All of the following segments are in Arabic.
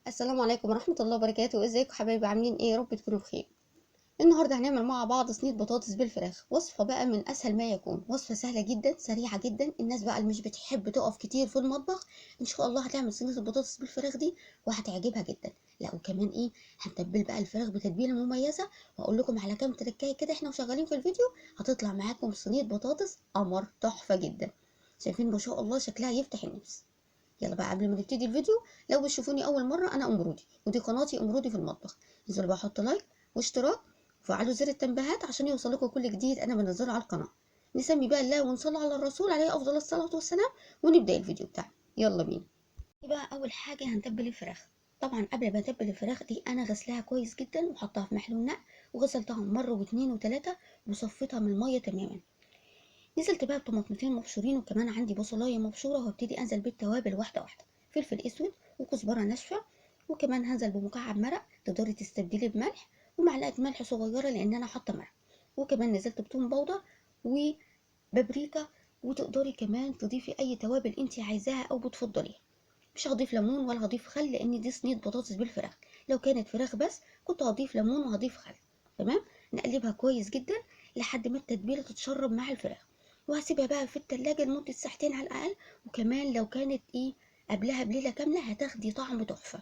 السلام عليكم ورحمة الله وبركاته. ازيكم حبايبي؟ عاملين ايه؟ يا رب تكونوا بخير. النهارده هنعمل مع بعض صينية بطاطس بالفراخ، وصفة بقى من اسهل ما يكون، وصفة سهلة جدا سريعة جدا. الناس بقى اللي مش بتحب تقف كتير في المطبخ ان شاء الله هتعمل صينية البطاطس بالفراخ دي وهتعجبها جدا. لا وكمان ايه، هنتبل بقى الفراخ بتتبيلة مميزة، واقول لكم على كام تركاية كده احنا وشغالين في الفيديو هتطلع معاكم صينية بطاطس قمر تحفة جدا. شايفين ما شاء الله شكلها يفتح النفس. يلا بقى قبل ما نبتدي الفيديو، لو بتشوفوني اول مره انا امرودي ودي قناتي امرودي في المطبخ، انزلوا بقى حطوا لايك واشتراك وفعلوا زر التنبيهات عشان يوصلكم كل جديد انا بنزله على القناه. نسمي بقى الله ونصلي على الرسول عليه افضل الصلاه والسلام ونبدا الفيديو بتاعنا. يلا بينا. بقى اول حاجه هنتبل الفراخ. طبعا قبل ما اتبل الفراخ دي انا غسلاها كويس جدا وحطها في محلول نقع، وغسلتها مره واثنين وثلاثه وصفيتها من الميه تماما. نزلت بقى بطماطمتين مبشورين وكمان عندي بصلايه مبشوره، وهبتدي انزل بالتوابل واحده واحده، فلفل اسود وكزبره ناشفه، وكمان هنزل بمكعب مرق، تقدري تستبدلي بملح، ومعلقه ملح صغيره لان انا حاطه مرق، وكمان نزلت بتوم بودر وبابريكا، وتقدري كمان تضيفي اي توابل انت عايزاها او بتفضليها. مش هضيف ليمون ولا هضيف خل لان دي صينيه بطاطس بالفراخ. لو كانت فراخ بس كنت هضيف ليمون وهضيف خل. تمام. نقلبها كويس جدا لحد ما التتبيله تتشرب مع الفراخ، وهسيبها بقى في التلاجة لمدة ساعتين على الأقل. وكمان لو كانت ايه قبلها بليلة كاملة هتاخدي طعم تحفة.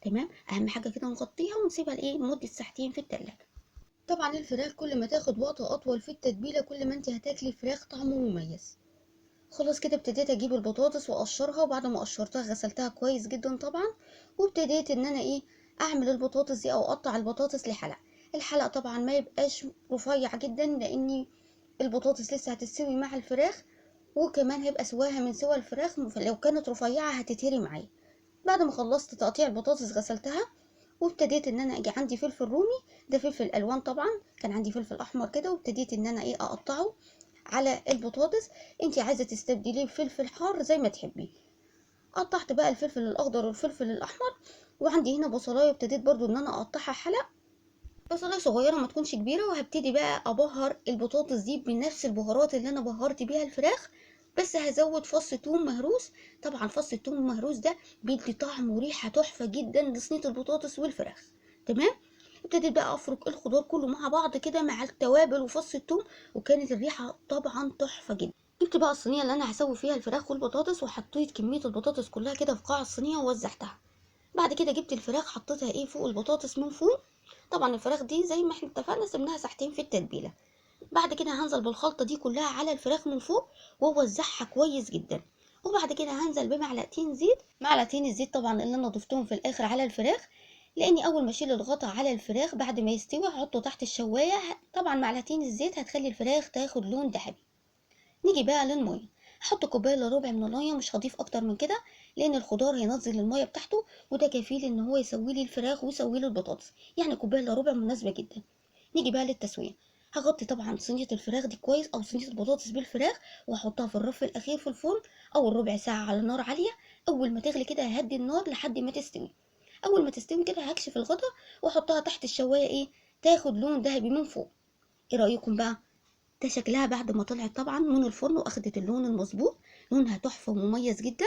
تمام. أهم حاجة كده نغطيها ونسيبها لإيه لمدة ساعتين في التلاجة. طبعا الفراخ كل ما تاخد وقت أطول في التتبيلة كل ما انت هتاكلي فراخ طعمه مميز. خلاص كده ابتديت اجيب البطاطس واقشرها، وبعد ما قشرتها غسلتها كويس جدا طبعا، وابتديت ان انا ايه اعمل البطاطس دي او اقطع البطاطس لحلقة. الحلقة طبعا ما يبقاش رفيع جدا لاني البطاطس لسه هتستوي مع الفراخ، وكمان هيبقى سواها من سوى الفراخ، فلو كانت رفيعة هتتهري معايا. بعد ما خلصت تقطيع البطاطس غسلتها، وابتديت ان انا اجي عندي فلفل رومي، ده فلفل الوان طبعا، كان عندي فلفل احمر كده، وابتديت ان انا ايه اقطعه على البطاطس. انت عايزه تستبدليه بفلفل حار زي ما تحبي. قطعت بقى الفلفل الاخضر والفلفل الاحمر، وعندي هنا بصلايه ابتديت برضو ان انا اقطعها حلق، بصلايه صغيره ما تكونش كبيره، وهبتدي بقى ابهر البطاطس دي بنفس البهارات اللي انا بهرت بيها الفراخ، بس هزود فص توم مهروس. طبعا فص التوم المهروس ده بيدي طعم وريحه تحفه جدا لصينيه البطاطس والفراخ. تمام. ابتديت بقى افرك الخضار كله مع بعض كده مع التوابل وفص الثوم، وكانت الريحه طبعا تحفه جدا. جبت بقى الصينيه اللي انا هسوي فيها الفراخ والبطاطس، وحطيت كميه البطاطس كلها كده في قاع الصينيه ووزعتها. بعد كده جبت الفراخ حطيتها ايه فوق البطاطس من فوق. طبعا الفراخ دي زي ما احنا اتفقنا سيبناها ساعتين في التتبيله. بعد كده هنزل بالخلطه دي كلها على الفراخ من فوق واوزعها كويس جدا. وبعد كده هنزل بمعلقتين زيت، معلقتين الزيت طبعا اللي انا ضفتهم في الاخر على الفراخ، لاني اول ما اشيل الغطا على الفراخ بعد ما يستوي هحطه تحت الشوايه. طبعا معلقتين الزيت هتخلي الفراخ تاخد لون ذهبي. نيجي بقى للميه، هحط كوبايه الا ربع من الميه، مش هضيف اكتر من كده لان الخضار هينزل الميه بتاعته، وده كفيل ان هو يسوي لي الفراخ ويسوي لي البطاطس، يعني كوبايه الا ربع مناسبه جدا. نيجي بقى للتسويه. هغطي طبعا صينيه الفراخ دي كويس او صينيه البطاطس بالفراخ، واحطها في الرف الاخير في الفرن اول ربع ساعه على نار عاليه. اول ما تغلي كده ههدي النار لحد ما تستوي. اول ما تستوي كده هكشف الغطا واحطها تحت الشوايه ايه تاخد لون ذهبي من فوق. ايه رايكم بقى؟ ده شكلها بعد ما طلعت طبعا من الفرن واخدت اللون المظبوط، لونها تحفه ومميز جدا.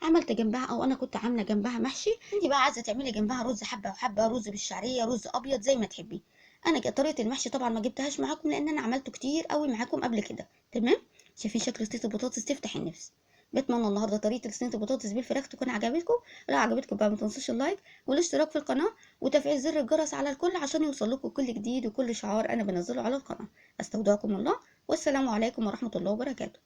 عملت جنبها او انا كنت عامله جنبها محشي. انت بقى عايزه تعملي جنبها رز حبه وحبه، رز بالشعريه، رز ابيض زي ما تحبي. انا طريقه المحشي طبعا ما جبتهاش معاكم لان انا عملته كتير قوي معاكم قبل كده. تمام. شايفين شكل صينيه البطاطس تفتح النفس. بتمنى النهارده طريقه صينيه البطاطس بالفراخ تكون عجبتكم. لو عجبتكم بقى ما تنسوش اللايك والاشتراك في القناه وتفعيل زر الجرس على الكل عشان يوصل لكم كل جديد وكل شعار انا بنزله على القناه. استودعكم الله، والسلام عليكم ورحمه الله وبركاته.